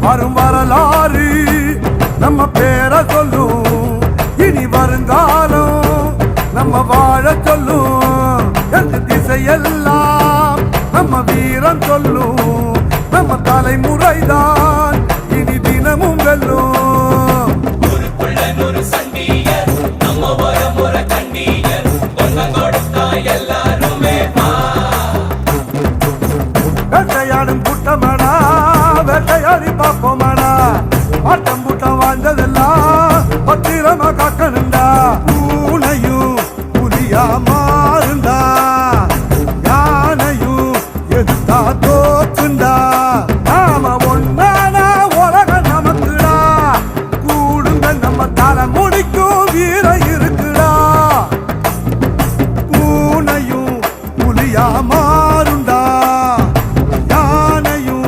வரும் வரலாறு நம்ம பேரை சொல்லும். இனி வருங்காலம் நம்ம வாழ சொல்லும். எந்த திசையெல்லாம் நம்ம வீரம் சொல்லும். நம்ம தலைமுறைதான் இனி தினமும் வெல்லும். வேட்டையாடும் கூட்டமடா வேட்டையாடி